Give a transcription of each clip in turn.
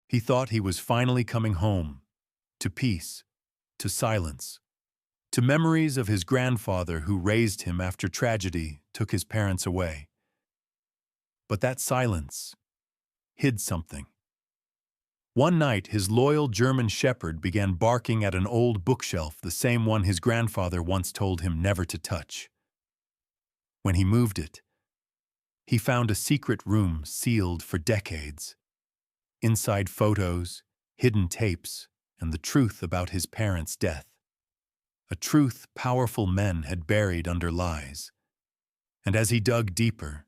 He thought he was finally coming home, to peace, to silence, to memories of his grandfather who raised him after tragedy took his parents away. But that silence hid something. One night, his loyal German shepherd began barking at an old bookshelf, the same one his grandfather once told him never to touch. When he moved it, he found a secret room sealed for decades. Inside photos, hidden tapes, and the truth about his parents' death. A truth powerful men had buried under lies. And as he dug deeper,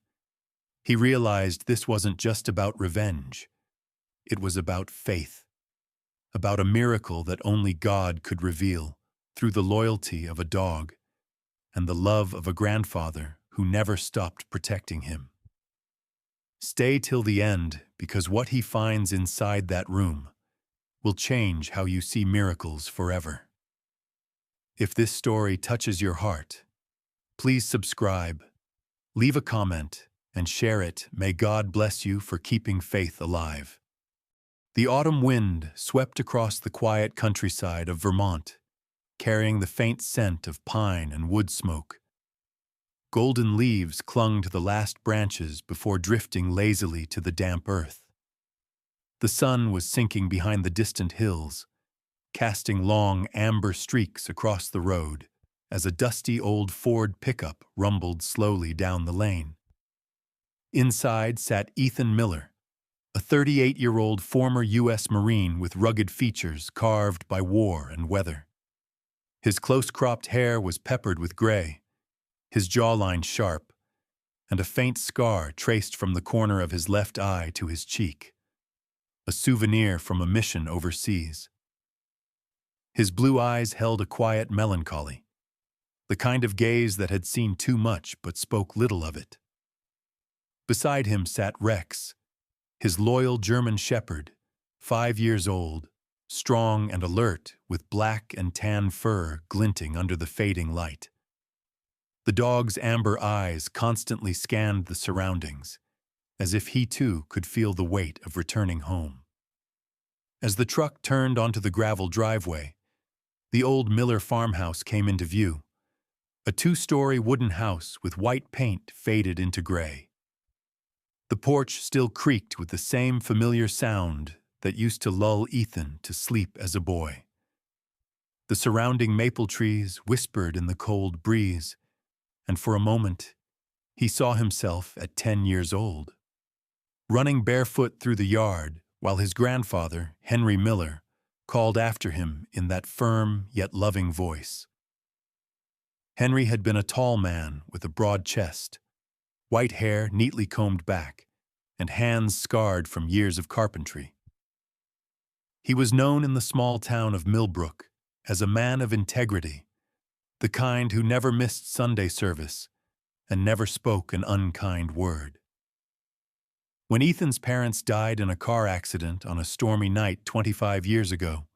he realized this wasn't just about revenge. It was about faith, about a miracle that only God could reveal through the loyalty of a dog and the love of a grandfather who never stopped protecting him. Stay till the end, because what he finds inside that room will change how you see miracles forever. If this story touches your heart, please subscribe, leave a comment, and share it. May God bless you for keeping faith alive. The autumn wind swept across the quiet countryside of Vermont, carrying the faint scent of pine and wood smoke. Golden leaves clung to the last branches before drifting lazily to the damp earth. The sun was sinking behind the distant hills, casting long amber streaks across the road as a dusty old Ford pickup rumbled slowly down the lane. Inside sat Ethan Miller, a 38-year-old former U.S. Marine with rugged features carved by war and weather. His close-cropped hair was peppered with gray, his jawline sharp, and a faint scar traced from the corner of his left eye to his cheek, a souvenir from a mission overseas. His blue eyes held a quiet melancholy, the kind of gaze that had seen too much but spoke little of it. Beside him sat Rex, his loyal German shepherd, 5 years old, strong and alert with black and tan fur glinting under the fading light. The dog's amber eyes constantly scanned the surroundings, as if he too could feel the weight of returning home. As the truck turned onto the gravel driveway, the old Miller farmhouse came into view, a 2-story wooden house with white paint faded into gray. The porch still creaked with the same familiar sound that used to lull Ethan to sleep as a boy. The surrounding maple trees whispered in the cold breeze, and for a moment, he saw himself at 10 years old, running barefoot through the yard while his grandfather, Henry Miller, called after him in that firm yet loving voice. Henry had been a tall man with a broad chest, white hair neatly combed back, and hands scarred from years of carpentry. He was known in the small town of Millbrook as a man of integrity, the kind who never missed Sunday service and never spoke an unkind word. When Ethan's parents died in a car accident on a stormy night 25 years ago,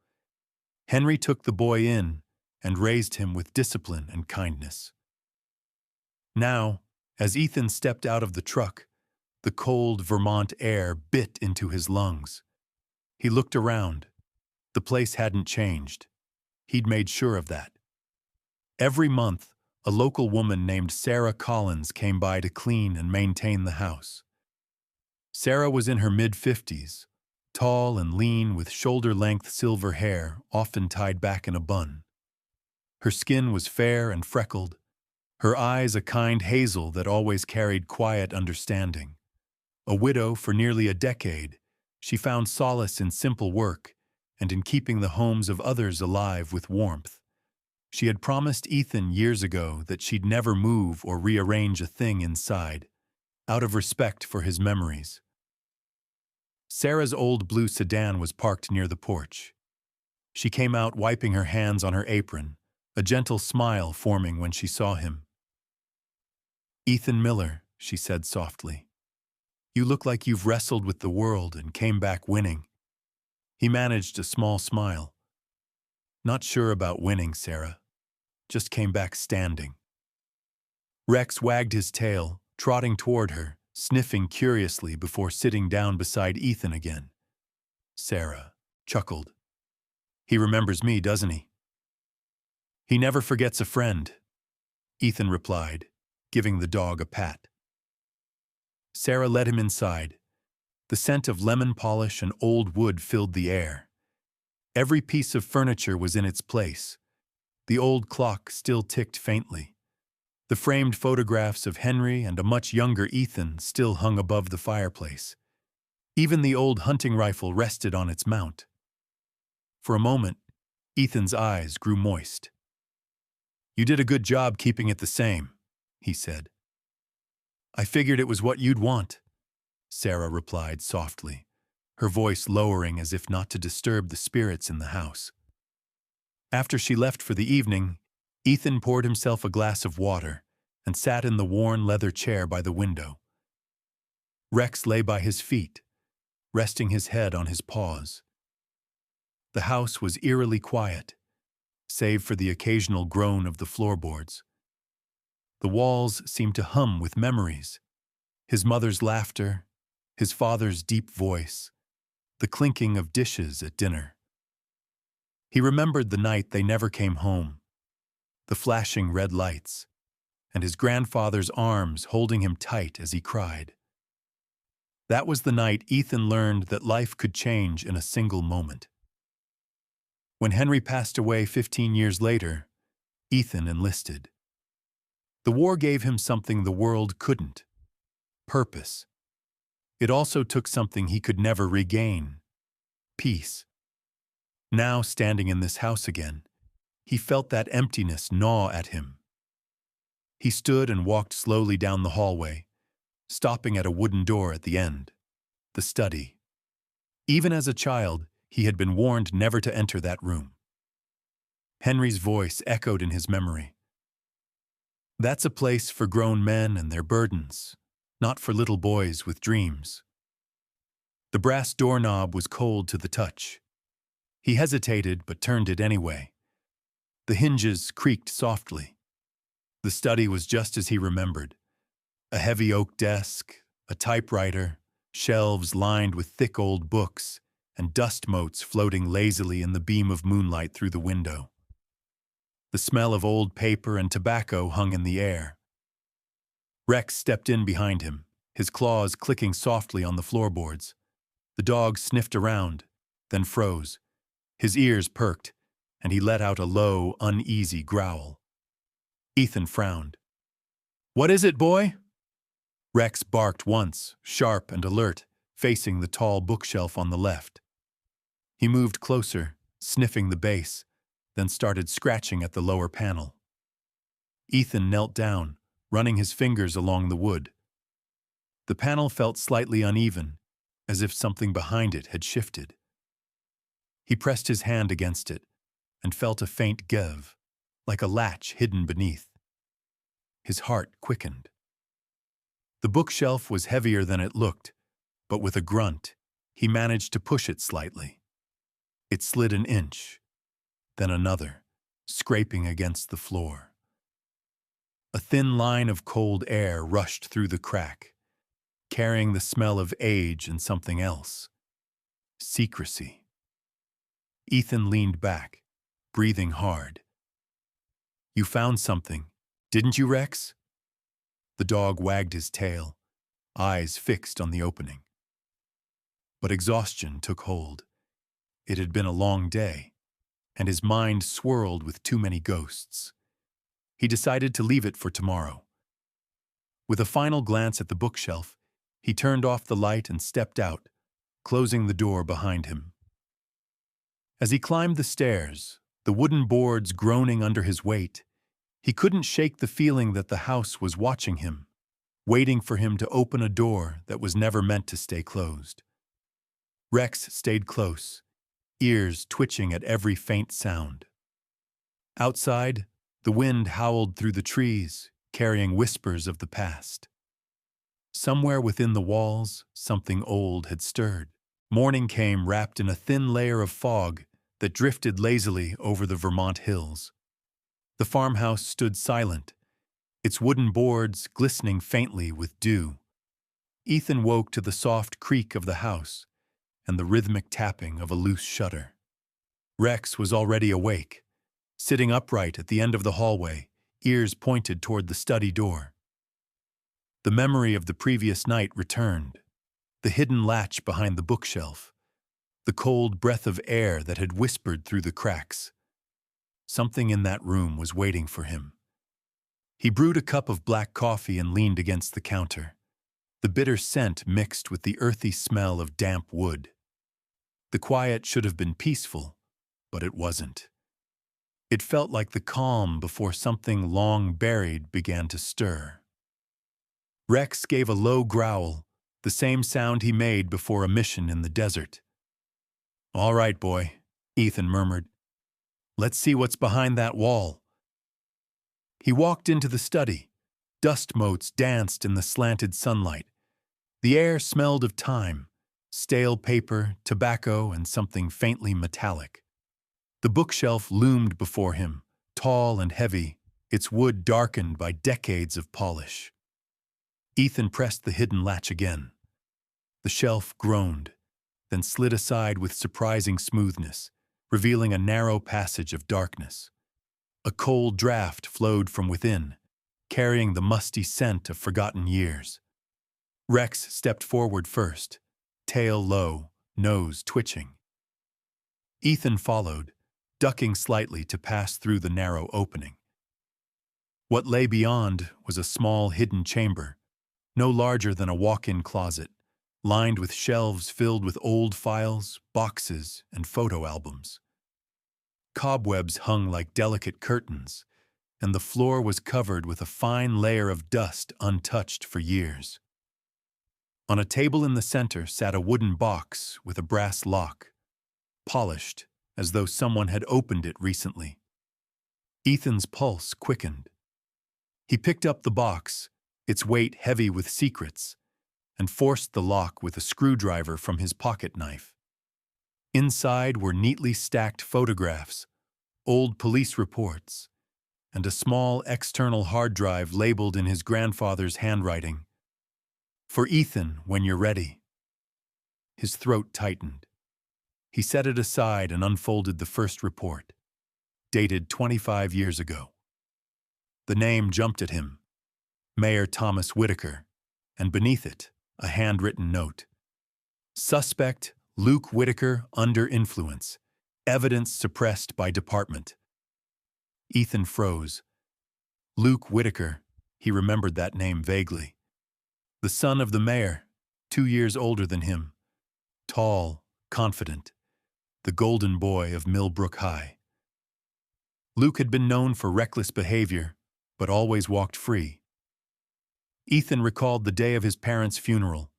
Henry took the boy in and raised him with discipline and kindness. Now, as Ethan stepped out of the truck, the cold Vermont air bit into his lungs. He looked around. The place hadn't changed. He'd made sure of that. Every month, a local woman named Sarah Collins came by to clean and maintain the house. Sarah was in her mid-50s, tall and lean with shoulder-length silver hair often tied back in a bun. Her skin was fair and freckled, her eyes a kind hazel that always carried quiet understanding. A widow for nearly a decade, she found solace in simple work and in keeping the homes of others alive with warmth. She had promised Ethan years ago that she'd never move or rearrange a thing inside, out of respect for his memories. Sarah's old blue sedan was parked near the porch. She came out wiping her hands on her apron, a gentle smile forming when she saw him. "Ethan Miller," she said softly. "You look like you've wrestled with the world and came back winning." He managed a small smile. "Not sure about winning, Sarah. Just came back standing." Rex wagged his tail, trotting toward her, sniffing curiously before sitting down beside Ethan again. Sarah chuckled. He remembers me, doesn't he? He never forgets a friend, Ethan replied, giving the dog a pat. Sarah led him inside. The scent of lemon polish and old wood filled the air. Every piece of furniture was in its place. The old clock still ticked faintly. The framed photographs of Henry and a much younger Ethan still hung above the fireplace. Even the old hunting rifle rested on its mount. For a moment, Ethan's eyes grew moist. "You did a good job keeping it the same," he said. "I figured it was what you'd want," Sarah replied softly, her voice lowering as if not to disturb the spirits in the house. After she left for the evening, Ethan poured himself a glass of water and sat in the worn leather chair by the window. Rex lay by his feet, resting his head on his paws. The house was eerily quiet, save for the occasional groan of the floorboards. The walls seemed to hum with memories: his mother's laughter, his father's deep voice, the clinking of dishes at dinner. He remembered the night they never came home, the flashing red lights, and his grandfather's arms holding him tight as he cried. That was the night Ethan learned that life could change in a single moment. When Henry passed away 15 years later, Ethan enlisted. The war gave him something the world couldn't: purpose. It also took something he could never regain: peace. Now, standing in this house again, he felt that emptiness gnaw at him. He stood and walked slowly down the hallway, stopping at a wooden door at the end: the study. Even as a child, he had been warned never to enter that room. Henry's voice echoed in his memory. "That's a place for grown men and their burdens, not for little boys with dreams." The brass doorknob was cold to the touch. He hesitated but turned it anyway. The hinges creaked softly. The study was just as he remembered: a heavy oak desk, a typewriter, shelves lined with thick old books, and dust motes floating lazily in the beam of moonlight through the window. The smell of old paper and tobacco hung in the air. Rex stepped in behind him, his claws clicking softly on the floorboards. The dog sniffed around, then froze. His ears perked, and he let out a low, uneasy growl. Ethan frowned. "What is it, boy?" Rex barked once, sharp and alert, facing the tall bookshelf on the left. He moved closer, sniffing the base, then started scratching at the lower panel. Ethan knelt down, running his fingers along the wood. The panel felt slightly uneven, as if something behind it had shifted. He pressed his hand against it and felt a faint give, like a latch hidden beneath. His heart quickened. The bookshelf was heavier than it looked, but with a grunt, he managed to push it slightly. It slid an inch, then another, scraping against the floor. A thin line of cold air rushed through the crack, carrying the smell of age and something else: secrecy. Ethan leaned back, breathing hard. "You found something, didn't you, Rex?" The dog wagged his tail, eyes fixed on the opening. But exhaustion took hold. It had been a long day, and his mind swirled with too many ghosts. He decided to leave it for tomorrow. With a final glance at the bookshelf, he turned off the light and stepped out, closing the door behind him. As he climbed the stairs, the wooden boards groaning under his weight, he couldn't shake the feeling that the house was watching him, waiting for him to open a door that was never meant to stay closed. Rex stayed close, ears twitching at every faint sound. Outside, the wind howled through the trees, carrying whispers of the past. Somewhere within the walls, something old had stirred. Morning came wrapped in a thin layer of fog that drifted lazily over the Vermont hills. The farmhouse stood silent, its wooden boards glistening faintly with dew. Ethan woke to the soft creak of the house, and the rhythmic tapping of a loose shutter. Rex was already awake, sitting upright at the end of the hallway, ears pointed toward the study door. The memory of the previous night returned, the hidden latch behind the bookshelf, the cold breath of air that had whispered through the cracks. Something in that room was waiting for him. He brewed a cup of black coffee and leaned against the counter. The bitter scent mixed with the earthy smell of damp wood. The quiet should have been peaceful, but it wasn't. It felt like the calm before something long buried began to stir. Rex gave a low growl, the same sound he made before a mission in the desert. "All right, boy," Ethan murmured. "Let's see what's behind that wall." He walked into the study. Dust motes danced in the slanted sunlight. The air smelled of time, stale paper, tobacco, and something faintly metallic. The bookshelf loomed before him, tall and heavy, its wood darkened by decades of polish. Ethan pressed the hidden latch again. The shelf groaned, then slid aside with surprising smoothness, revealing a narrow passage of darkness. A cold draft flowed from within, carrying the musty scent of forgotten years. Rex stepped forward first, tail low, nose twitching. Ethan followed, ducking slightly to pass through the narrow opening. What lay beyond was a small hidden chamber, no larger than a walk-in closet, lined with shelves filled with old files, boxes, and photo albums. Cobwebs hung like delicate curtains, and the floor was covered with a fine layer of dust untouched for years. On a table in the center sat a wooden box with a brass lock, polished as though someone had opened it recently. Ethan's pulse quickened. He picked up the box, its weight heavy with secrets, and forced the lock with a screwdriver from his pocket knife. Inside were neatly stacked photographs, old police reports, and a small external hard drive labeled in his grandfather's handwriting, "For Ethan, when you're ready." His throat tightened. He set it aside and unfolded the first report, dated 25 years ago. The name jumped at him, Mayor Thomas Whitaker, and beneath it, a handwritten note. Suspect Luke Whitaker under influence. Evidence suppressed by department. Ethan froze. Luke Whitaker, he remembered that name vaguely. The son of the mayor, 2 years older than him. Tall, confident. The golden boy of Millbrook High. Luke had been known for reckless behavior, but always walked free. Ethan recalled the day of his parents' funeral.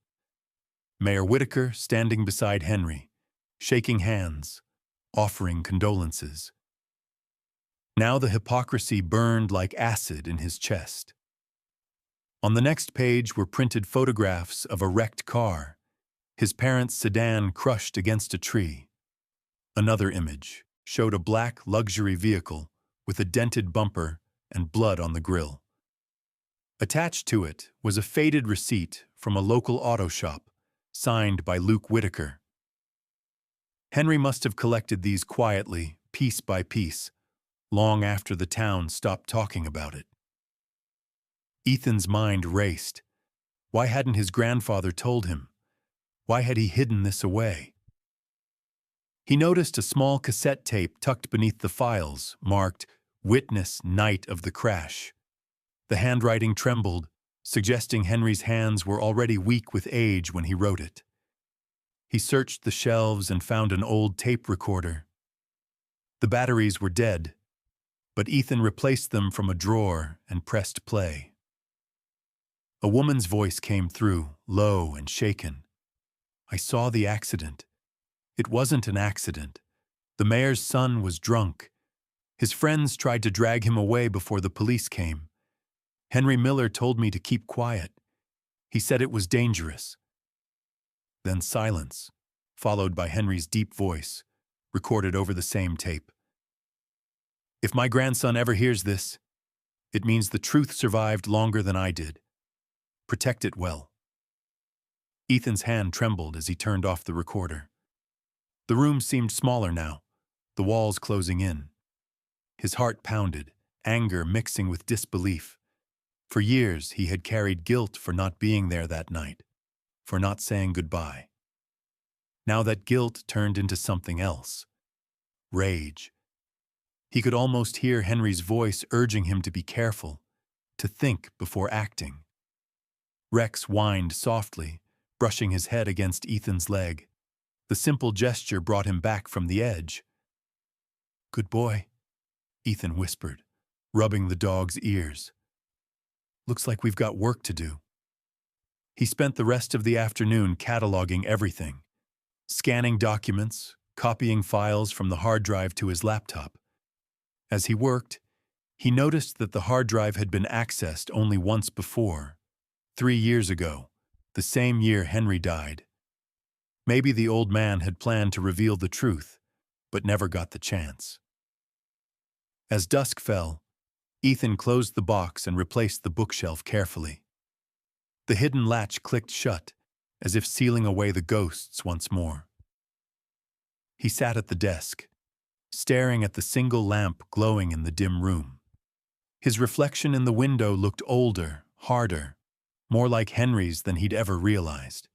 Mayor Whitaker standing beside Henry, shaking hands, offering condolences. Now the hypocrisy burned like acid in his chest. On the next page were printed photographs of a wrecked car, his parents' sedan crushed against a tree. Another image showed a black luxury vehicle with a dented bumper and blood on the grille. Attached to it was a faded receipt from a local auto shop, signed by Luke Whitaker. Henry must have collected these quietly, piece by piece, long after the town stopped talking about it. Ethan's mind raced. Why hadn't his grandfather told him? Why had he hidden this away? He noticed a small cassette tape tucked beneath the files, marked "Witness Night of the Crash." The handwriting trembled, suggesting Henry's hands were already weak with age when he wrote it. He searched the shelves and found an old tape recorder. The batteries were dead, but Ethan replaced them from a drawer and pressed play. A woman's voice came through, low and shaken. "I saw the accident. It wasn't an accident. The mayor's son was drunk. His friends tried to drag him away before the police came. Henry Miller told me to keep quiet. He said it was dangerous." Then silence, followed by Henry's deep voice, recorded over the same tape. "If my grandson ever hears this, it means the truth survived longer than I did. Protect it well." Ethan's hand trembled as he turned off the recorder. The room seemed smaller now, the walls closing in. His heart pounded, anger mixing with disbelief. For years he had carried guilt for not being there that night, for not saying goodbye. Now that guilt turned into something else. Rage. He could almost hear Henry's voice urging him to be careful, to think before acting. Rex whined softly, brushing his head against Ethan's leg. The simple gesture brought him back from the edge. "Good boy," Ethan whispered, rubbing the dog's ears. "Looks like we've got work to do." He spent the rest of the afternoon cataloging everything, scanning documents, copying files from the hard drive to his laptop. As he worked, he noticed that the hard drive had been accessed only once before, 3 years ago, the same year Henry died. Maybe the old man had planned to reveal the truth, but never got the chance. As dusk fell, Ethan closed the box and replaced the bookshelf carefully. The hidden latch clicked shut, as if sealing away the ghosts once more. He sat at the desk, staring at the single lamp glowing in the dim room. His reflection in the window looked older, harder, more like Henry's than he'd ever realized.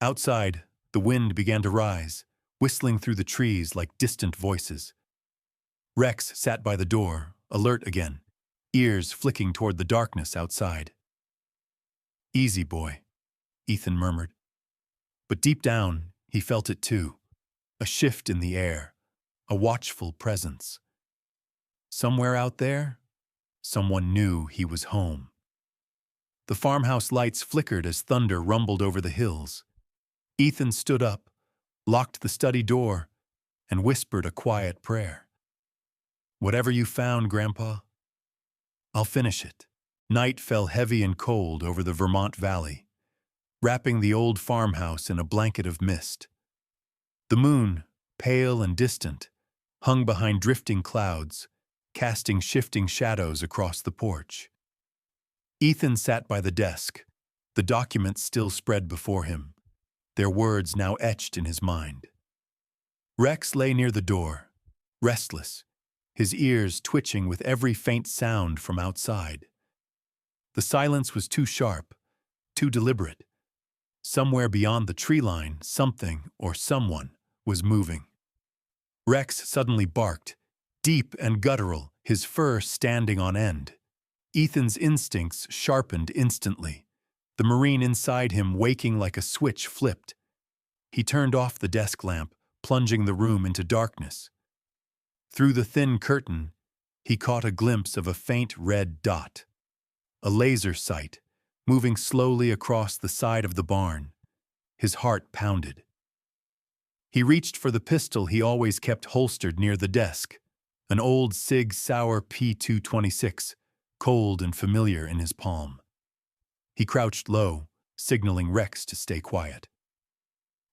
Outside, the wind began to rise, whistling through the trees like distant voices. Rex sat by the door, alert again, ears flicking toward the darkness outside. "Easy, boy," Ethan murmured. But deep down, he felt it too. A shift in the air, a watchful presence. Somewhere out there, someone knew he was home. The farmhouse lights flickered as thunder rumbled over the hills. Ethan stood up, locked the study door, and whispered a quiet prayer. "Whatever you found, Grandpa, I'll finish it." Night fell heavy and cold over the Vermont Valley, wrapping the old farmhouse in a blanket of mist. The moon, pale and distant, hung behind drifting clouds, casting shifting shadows across the porch. Ethan sat by the desk, the documents still spread before him, their words now etched in his mind. Rex lay near the door, restless, his ears twitching with every faint sound from outside. The silence was too sharp, too deliberate. Somewhere beyond the tree line, something or someone was moving. Rex suddenly barked, deep and guttural, his fur standing on end. Ethan's instincts sharpened instantly, the Marine inside him waking like a switch flipped. He turned off the desk lamp, plunging the room into darkness. Through the thin curtain, he caught a glimpse of a faint red dot. A laser sight, moving slowly across the side of the barn. His heart pounded. He reached for the pistol he always kept holstered near the desk, an old Sig Sauer P226, cold and familiar in his palm. He crouched low, signaling Rex to stay quiet.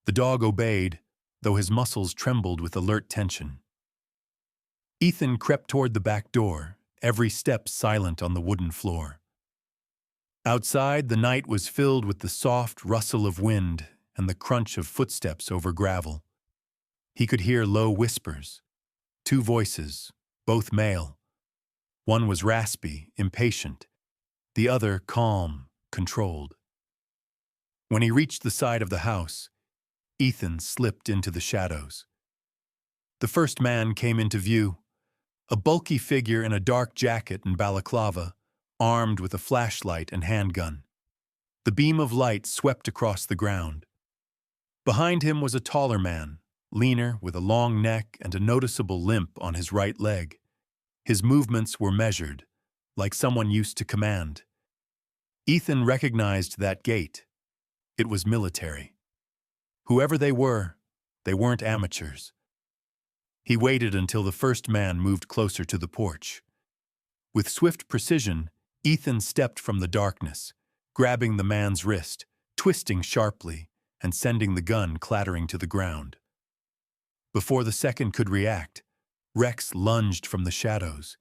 The dog obeyed, though his muscles trembled with alert tension. Ethan crept toward the back door, every step silent on the wooden floor. Outside, the night was filled with the soft rustle of wind and the crunch of footsteps over gravel. He could hear low whispers, 2 voices, both male. One was raspy, impatient, the other calm, controlled. When he reached the side of the house, Ethan slipped into the shadows. The first man came into view, a bulky figure in a dark jacket and balaclava, armed with a flashlight and handgun. The beam of light swept across the ground. Behind him was a taller man, leaner, with a long neck and a noticeable limp on his right leg. His movements were measured, like someone used to command. Ethan recognized that gait. It was military. Whoever they weren't amateurs. He waited until the first man moved closer to the porch. With swift precision, Ethan stepped from the darkness, grabbing the man's wrist, twisting sharply, and sending the gun clattering to the ground. Before the second could react, Rex lunged from the shadows,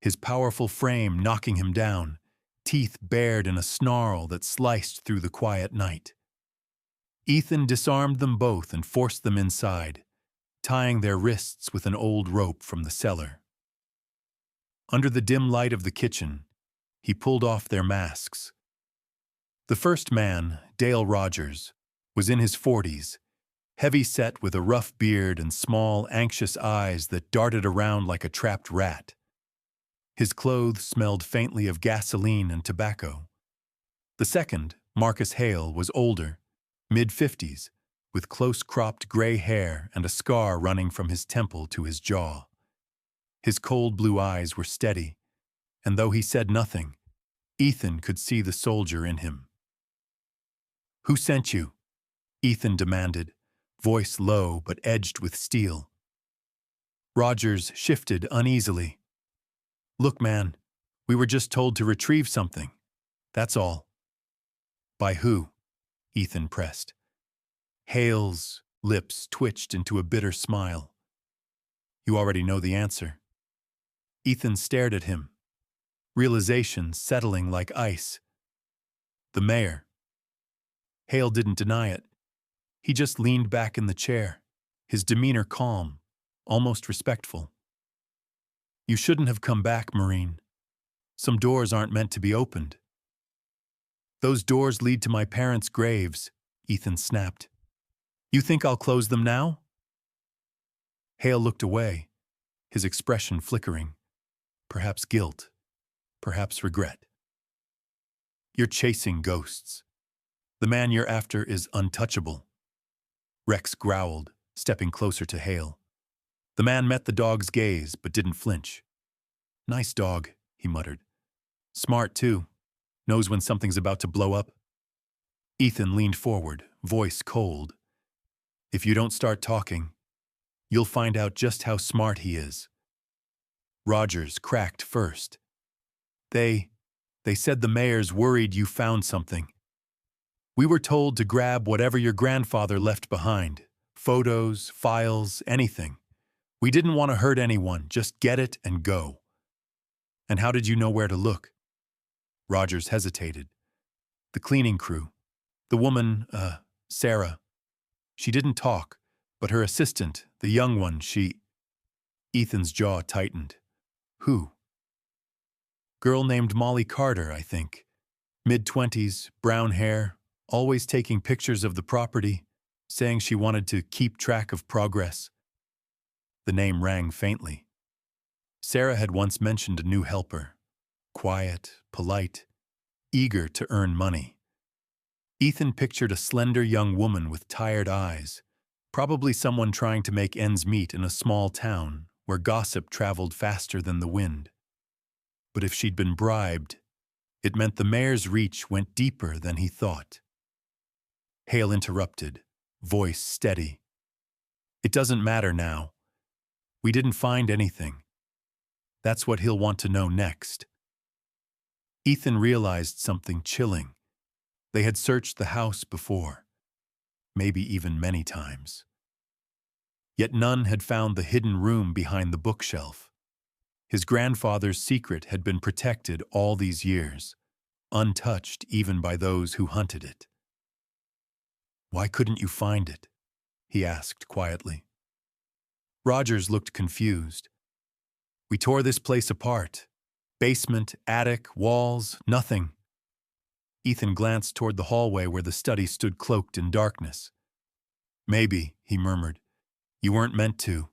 his powerful frame knocking him down, teeth bared in a snarl that sliced through the quiet night. Ethan disarmed them both and forced them inside, tying their wrists with an old rope from the cellar. Under the dim light of the kitchen, he pulled off their masks. The first man, Dale Rogers, was in his 40s, heavy-set with a rough beard and small, anxious eyes that darted around like a trapped rat. His clothes smelled faintly of gasoline and tobacco. The second, Marcus Hale, was older, mid-50s, with close-cropped gray hair and a scar running from his temple to his jaw. His cold blue eyes were steady, and though he said nothing, Ethan could see the soldier in him. "Who sent you?" Ethan demanded, voice low but edged with steel. Rogers shifted uneasily. "Look, man, we were just told to retrieve something. That's all." "By who?" Ethan pressed. Hale's lips twitched into a bitter smile. "You already know the answer." Ethan stared at him, realization settling like ice. "The mayor." Hale didn't deny it. He just leaned back in the chair, his demeanor calm, almost respectful. "You shouldn't have come back, Marine. Some doors aren't meant to be opened." "Those doors lead to my parents' graves," Ethan snapped. "You think I'll close them now?" Hale looked away, his expression flickering. Perhaps guilt, perhaps regret. "You're chasing ghosts. The man you're after is untouchable." Rex growled, stepping closer to Hale. The man met the dog's gaze, but didn't flinch. "Nice dog," he muttered. "Smart, too. Knows when something's about to blow up." Ethan leaned forward, voice cold. "If you don't start talking, you'll find out just how smart he is." Rogers cracked first. They said the mayor's worried you found something. We were told to grab whatever your grandfather left behind. Photos, files, anything. We didn't want to hurt anyone, just get it and go." "And how did you know where to look?" Rogers hesitated. "The cleaning crew. The woman, Sarah. She didn't talk, but her assistant, the young one, she..." Ethan's jaw tightened. "Who?" "Girl named Molly Carter, I think. Mid-20s, brown hair, always taking pictures of the property, saying she wanted to keep track of progress." The name rang faintly. Sarah had once mentioned a new helper. Quiet, polite, eager to earn money. Ethan pictured a slender young woman with tired eyes, probably someone trying to make ends meet in a small town where gossip traveled faster than the wind. But if she'd been bribed, it meant the mayor's reach went deeper than he thought. Hale interrupted, voice steady. "It doesn't matter now. We didn't find anything. That's what he'll want to know next." Ethan realized something chilling. They had searched the house before, maybe even many times. Yet none had found the hidden room behind the bookshelf. His grandfather's secret had been protected all these years, untouched even by those who hunted it. "Why couldn't you find it?" he asked quietly. Rogers looked confused. "We tore this place apart. Basement, attic, walls, nothing." Ethan glanced toward the hallway where the study stood cloaked in darkness. "Maybe," he murmured. "You weren't meant to."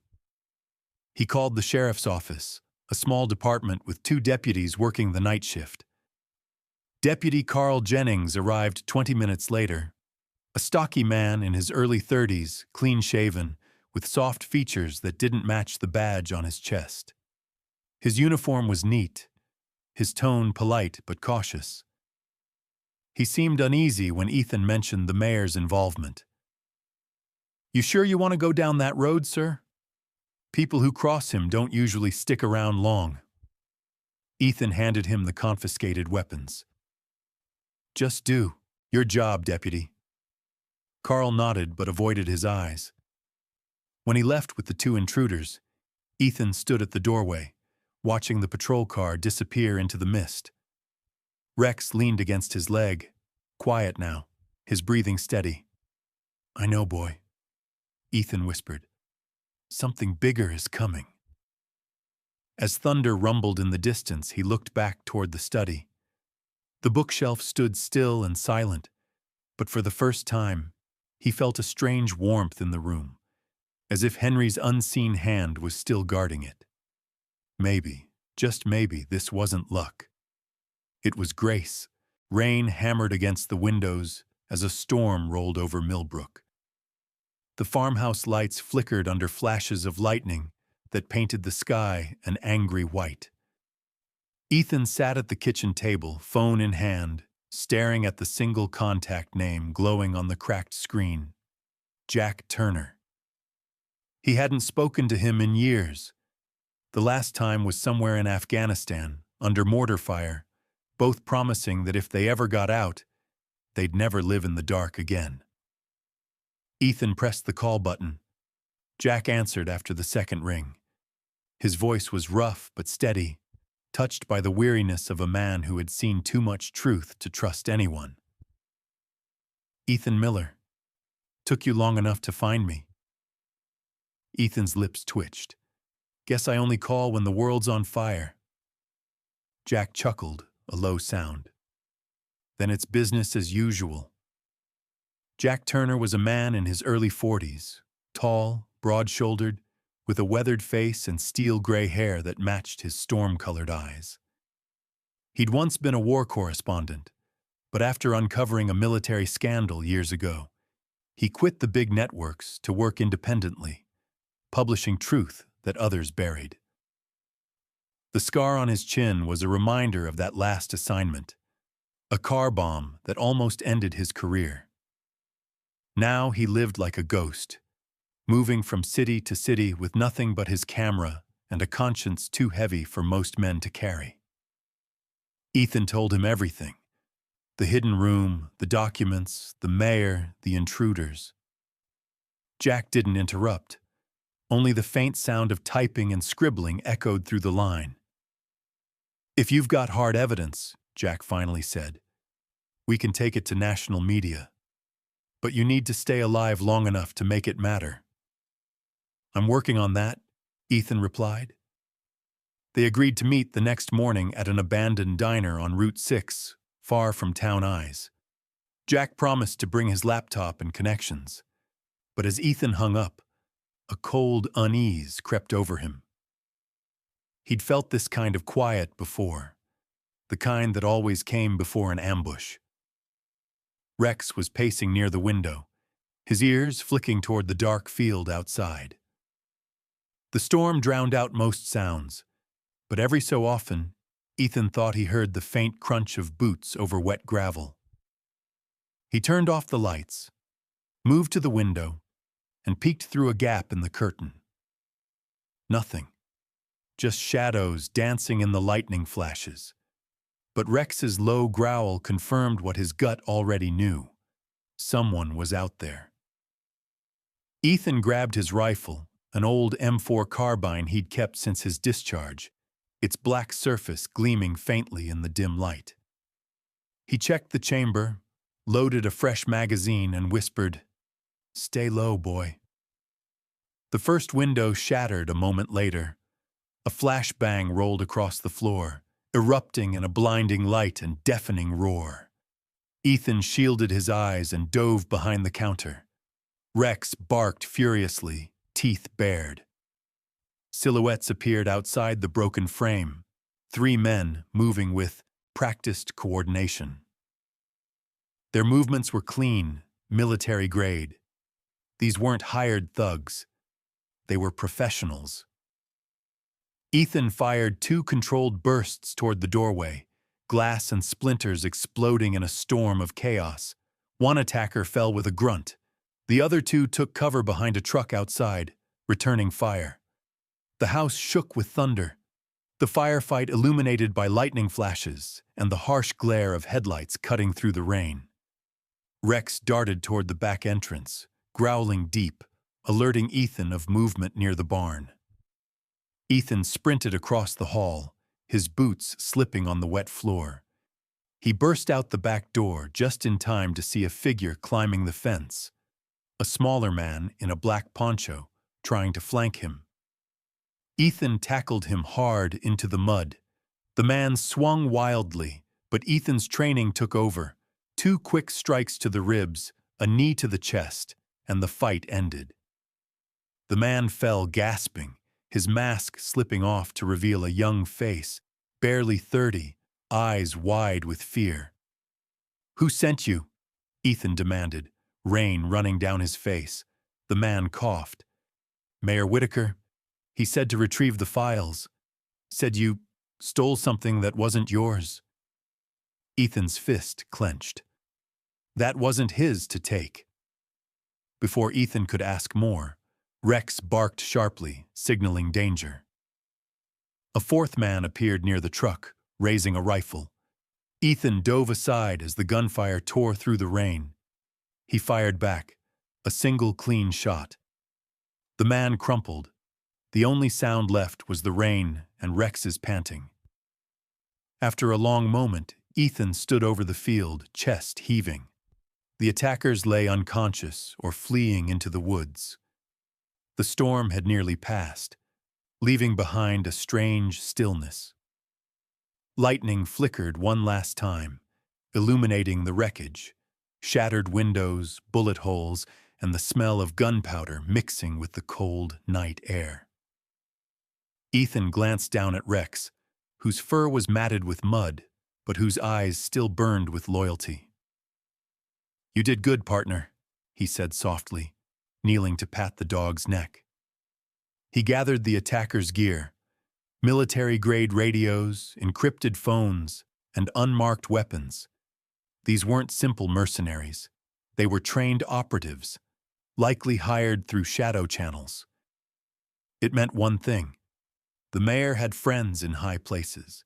He called the sheriff's office, a small department with 2 deputies working the night shift. Deputy Carl Jennings arrived 20 minutes later. A stocky man in his early 30s, clean-shaven, with soft features that didn't match the badge on his chest. His uniform was neat, his tone polite but cautious. He seemed uneasy when Ethan mentioned the mayor's involvement. "You sure you want to go down that road, sir? People who cross him don't usually stick around long." Ethan handed him the confiscated weapons. "Just do. Your job, deputy." Carl nodded but avoided his eyes. When he left with the 2 intruders, Ethan stood at the doorway, watching the patrol car disappear into the mist. Rex leaned against his leg, quiet now, his breathing steady. I know, boy, Ethan whispered. Something bigger is coming. As thunder rumbled in the distance, he looked back toward the study. The bookshelf stood still and silent, but for the first time, he felt a strange warmth in the room, as if Henry's unseen hand was still guarding it. Maybe, just maybe, this wasn't luck. It was grace. Rain hammered against the windows as a storm rolled over Millbrook. The farmhouse lights flickered under flashes of lightning that painted the sky an angry white. Ethan sat at the kitchen table, phone in hand, staring at the single contact name glowing on the cracked screen. Jack Turner. He hadn't spoken to him in years. The last time was somewhere in Afghanistan, under mortar fire, both promising that if they ever got out, they'd never live in the dark again. Ethan pressed the call button. Jack answered after the second ring. His voice was rough but steady, touched by the weariness of a man who had seen too much truth to trust anyone. Ethan Miller. Took you long enough to find me. Ethan's lips twitched. Guess I only call when the world's on fire. Jack chuckled, a low sound. Then it's business as usual. Jack Turner was a man in his early 40s, tall, broad-shouldered, with a weathered face and steel-gray hair that matched his storm-colored eyes. He'd once been a war correspondent, but after uncovering a military scandal years ago, he quit the big networks to work independently, publishing truth that others buried. The scar on his chin was a reminder of that last assignment, a car bomb that almost ended his career. Now he lived like a ghost, moving from city to city with nothing but his camera and a conscience too heavy for most men to carry. Ethan told him everything: the hidden room, the documents, the mayor, the intruders. Jack didn't interrupt. Only the faint sound of typing and scribbling echoed through the line. If you've got hard evidence, Jack finally said, we can take it to national media. But you need to stay alive long enough to make it matter. I'm working on that, Ethan replied. They agreed to meet the next morning at an abandoned diner on Route 6, far from town eyes. Jack promised to bring his laptop and connections, but as Ethan hung up, a cold unease crept over him. He'd felt this kind of quiet before, the kind that always came before an ambush. Rex was pacing near the window, his ears flicking toward the dark field outside. The storm drowned out most sounds, but every so often, Ethan thought he heard the faint crunch of boots over wet gravel. He turned off the lights, moved to the window, and peeked through a gap in the curtain. Nothing. Just shadows dancing in the lightning flashes. But Rex's low growl confirmed what his gut already knew. Someone was out there. Ethan grabbed his rifle, an old M4 carbine he'd kept since his discharge, its black surface gleaming faintly in the dim light. He checked the chamber, loaded a fresh magazine, and whispered, "Stay low, boy." The first window shattered a moment later. A flashbang rolled across the floor, erupting in a blinding light and deafening roar. Ethan shielded his eyes and dove behind the counter. Rex barked furiously, teeth bared. Silhouettes appeared outside the broken frame, 3 men moving with practiced coordination. Their movements were clean, military grade. These weren't hired thugs. They were professionals. Ethan fired 2 controlled bursts toward the doorway, glass and splinters exploding in a storm of chaos. One attacker fell with a grunt. The other 2 took cover behind a truck outside, returning fire. The house shook with thunder, the firefight illuminated by lightning flashes and the harsh glare of headlights cutting through the rain. Rex darted toward the back entrance, growling deep, alerting Ethan of movement near the barn. Ethan sprinted across the hall, his boots slipping on the wet floor. He burst out the back door just in time to see a figure climbing the fence. a smaller man in a black poncho, trying to flank him. Ethan tackled him hard into the mud. The man swung wildly, but Ethan's training took over. 2 quick strikes to the ribs, a knee to the chest, and the fight ended. The man fell gasping, his mask slipping off to reveal a young face, barely 30, eyes wide with fear. "Who sent you?" Ethan demanded, rain running down his face. The man coughed. "Mayor Whitaker. He said to retrieve the files. Said you stole something that wasn't yours." Ethan's fist clenched. That wasn't his to take. Before Ethan could ask more, Rex barked sharply, signaling danger. A 4th man appeared near the truck, raising a rifle. Ethan dove aside as the gunfire tore through the rain. He fired back, a single clean shot. The man crumpled. The only sound left was the rain and Rex's panting. After a long moment, Ethan stood over the field, chest heaving. The attackers lay unconscious or fleeing into the woods. The storm had nearly passed, leaving behind a strange stillness. Lightning flickered one last time, illuminating the wreckage, shattered windows, bullet holes, and the smell of gunpowder mixing with the cold night air. Ethan glanced down at Rex, whose fur was matted with mud, but whose eyes still burned with loyalty. "You did good, partner," he said softly, kneeling to pat the dog's neck. He gathered the attacker's gear, military-grade radios, encrypted phones, and unmarked weapons. These weren't simple mercenaries. They were trained operatives, likely hired through shadow channels. It meant one thing. The mayor had friends in high places.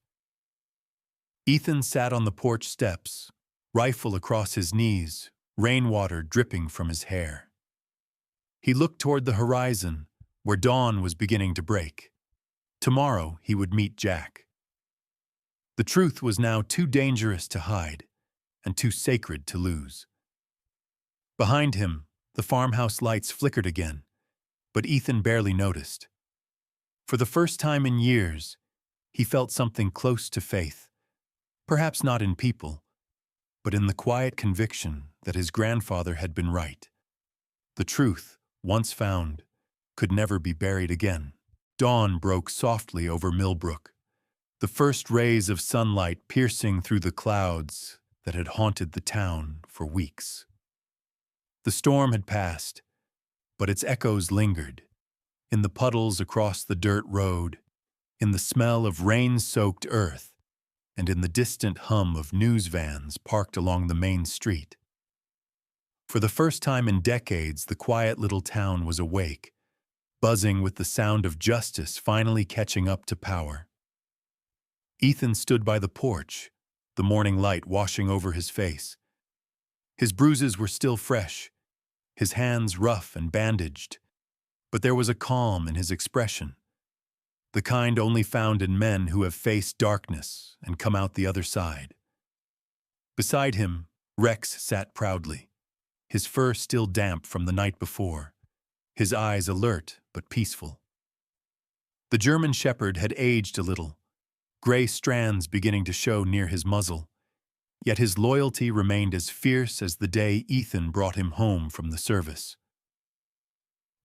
Ethan sat on the porch steps, rifle across his knees, rainwater dripping from his hair. He looked toward the horizon, where dawn was beginning to break. Tomorrow he would meet Jack. The truth was now too dangerous to hide, and too sacred to lose. Behind him, the farmhouse lights flickered again, but Ethan barely noticed. For the first time in years, he felt something close to faith, perhaps not in people, but in the quiet conviction that his grandfather had been right. The truth, once found, could never be buried again. Dawn broke softly over Millbrook, the first rays of sunlight piercing through the clouds that had haunted the town for weeks. The storm had passed, but its echoes lingered, in the puddles across the dirt road, in the smell of rain-soaked earth, and in the distant hum of news vans parked along the main street. For the first time in decades, the quiet little town was awake, buzzing with the sound of justice finally catching up to power. Ethan stood by the porch, the morning light washing over his face. His bruises were still fresh, his hands rough and bandaged, but there was a calm in his expression, the kind only found in men who have faced darkness and come out the other side. Beside him, Rex sat proudly, his fur still damp from the night before, his eyes alert but peaceful. The German shepherd had aged a little, gray strands beginning to show near his muzzle, yet his loyalty remained as fierce as the day Ethan brought him home from the service.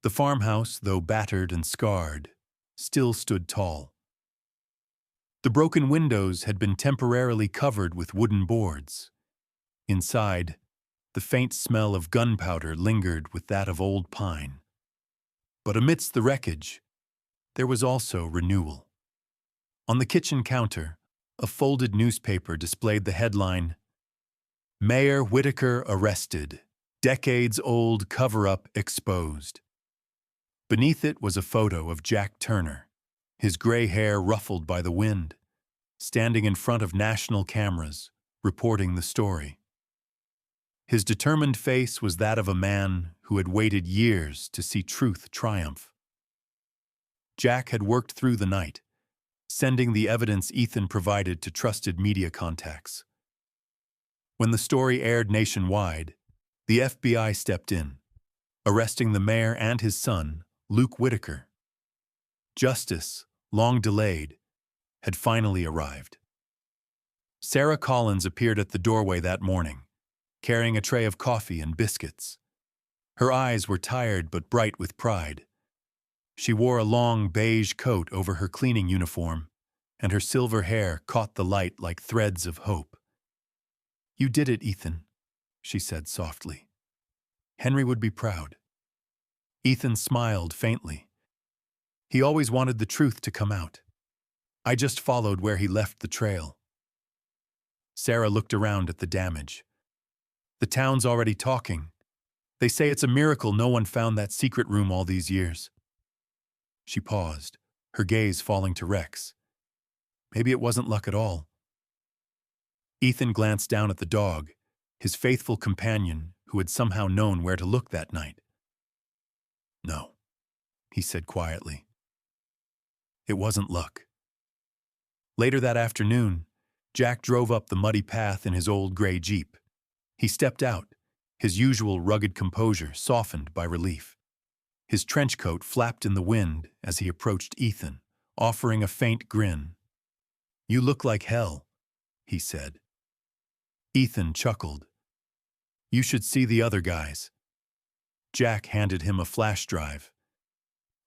The farmhouse, though battered and scarred, still stood tall. The broken windows had been temporarily covered with wooden boards. Inside, the faint smell of gunpowder lingered with that of old pine. But amidst the wreckage, there was also renewal. On the kitchen counter, a folded newspaper displayed the headline, "Mayor Whitaker Arrested. Decades-old cover-up exposed." Beneath it was a photo of Jack Turner, his gray hair ruffled by the wind, standing in front of national cameras, reporting the story. His determined face was that of a man who had waited years to see truth triumph. Jack had worked through the night, sending the evidence Ethan provided to trusted media contacts. When the story aired nationwide, the FBI stepped in, arresting the mayor and his son, Luke Whitaker. Justice, long delayed, had finally arrived. Sarah Collins appeared at the doorway that morning, carrying a tray of coffee and biscuits. Her eyes were tired but bright with pride. She wore a long beige coat over her cleaning uniform, and her silver hair caught the light like threads of hope. "You did it, Ethan," she said softly. "Henry would be proud." Ethan smiled faintly. He always wanted the truth to come out. "I just followed where he left the trail." Sarah looked around at the damage. "The town's already talking. They say it's a miracle no one found that secret room all these years." She paused, her gaze falling to Rex. Maybe it wasn't luck at all. Ethan glanced down at the dog, his faithful companion who had somehow known where to look that night. "No," he said quietly. "It wasn't luck." Later that afternoon, Jack drove up the muddy path in his old gray Jeep. He stepped out, his usual rugged composure softened by relief. His trench coat flapped in the wind as he approached Ethan, offering a faint grin. "You look like hell," he said. Ethan chuckled. "You should see the other guys." Jack handed him a flash drive.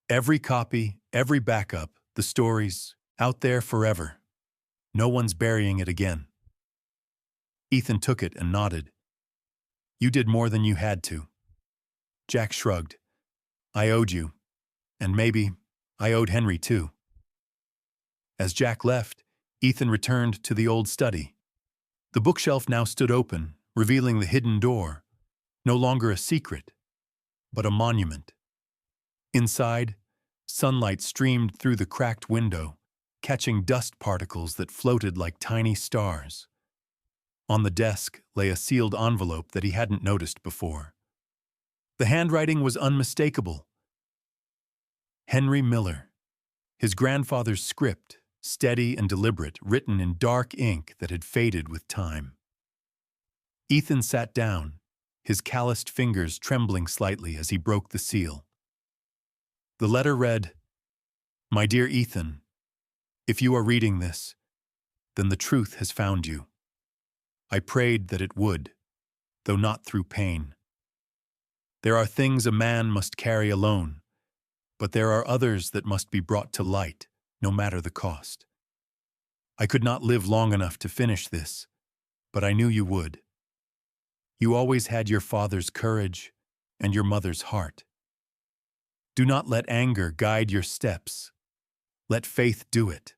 "Every copy, every backup, the stories, out there forever. No one's burying it again." Ethan took it and nodded. "You did more than you had to." Jack shrugged. "I owed you. And maybe I owed Henry too." As Jack left, Ethan returned to the old study. The bookshelf now stood open, revealing the hidden door, no longer a secret, but a monument. Inside, sunlight streamed through the cracked window, catching dust particles that floated like tiny stars. On the desk lay a sealed envelope that he hadn't noticed before. The handwriting was unmistakable. Henry Miller, his grandfather's script, steady and deliberate, written in dark ink that had faded with time. Ethan sat down, his calloused fingers trembling slightly as he broke the seal. The letter read, "My dear Ethan, if you are reading this, then the truth has found you. I prayed that it would, though not through pain. There are things a man must carry alone, but there are others that must be brought to light, no matter the cost. I could not live long enough to finish this, but I knew you would. You always had your father's courage and your mother's heart. Do not let anger guide your steps. Let faith do it.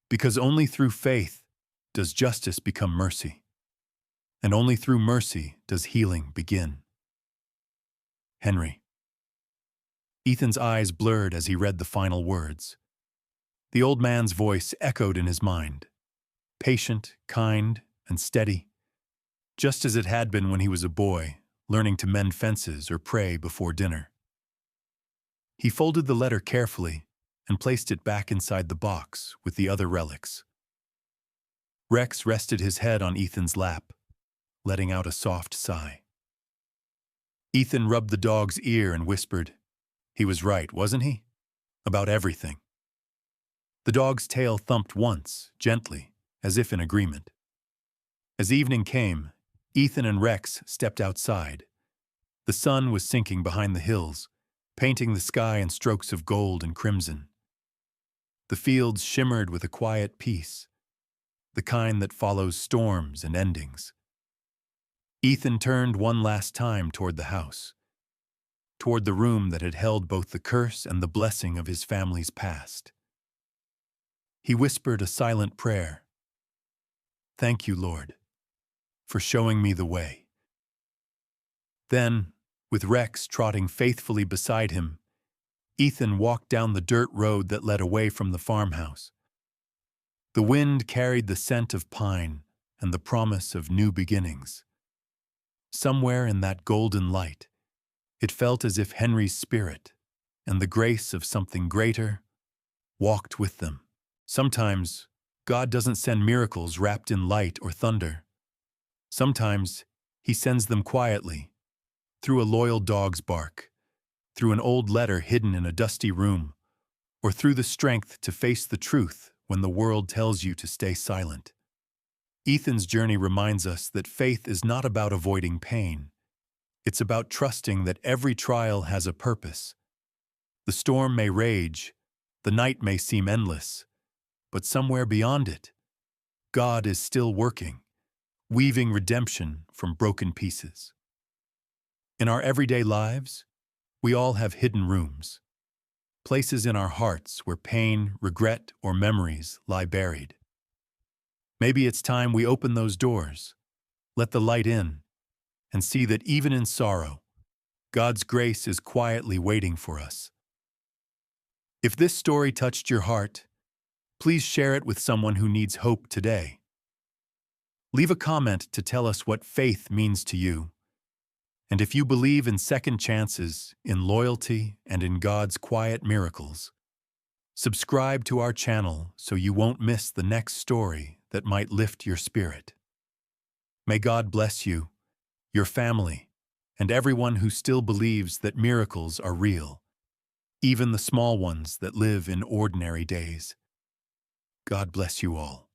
Because only through faith does justice become mercy, and only through mercy does healing begin. Henry." Ethan's eyes blurred as he read the final words. The old man's voice echoed in his mind, patient, kind, and steady, just as it had been when he was a boy, learning to mend fences or pray before dinner. He folded the letter carefully and placed it back inside the box with the other relics. Rex rested his head on Ethan's lap, letting out a soft sigh. Ethan rubbed the dog's ear and whispered, "He was right, wasn't he? About everything." The dog's tail thumped once, gently, as if in agreement. As evening came, Ethan and Rex stepped outside. The sun was sinking behind the hills, painting the sky in strokes of gold and crimson. The fields shimmered with a quiet peace, the kind that follows storms and endings. Ethan turned one last time toward the house, toward the room that had held both the curse and the blessing of his family's past. He whispered a silent prayer. "Thank you, Lord, for showing me the way." Then, with Rex trotting faithfully beside him, Ethan walked down the dirt road that led away from the farmhouse. The wind carried the scent of pine and the promise of new beginnings. Somewhere in that golden light, it felt as if Henry's spirit and the grace of something greater walked with them. Sometimes, God doesn't send miracles wrapped in light or thunder. Sometimes, He sends them quietly, through a loyal dog's bark, through an old letter hidden in a dusty room, or through the strength to face the truth when the world tells you to stay silent. Ethan's journey reminds us that faith is not about avoiding pain. It's about trusting that every trial has a purpose. The storm may rage, the night may seem endless, but somewhere beyond it, God is still working, weaving redemption from broken pieces. In our everyday lives, we all have hidden rooms, places in our hearts where pain, regret, or memories lie buried. Maybe it's time we open those doors, let the light in, and see that even in sorrow, God's grace is quietly waiting for us. If this story touched your heart, please share it with someone who needs hope today. Leave a comment to tell us what faith means to you. And if you believe in second chances, in loyalty, and in God's quiet miracles, subscribe to our channel so you won't miss the next story that might lift your spirit. May God bless you, your family, and everyone who still believes that miracles are real, even the small ones that live in ordinary days. God bless you all.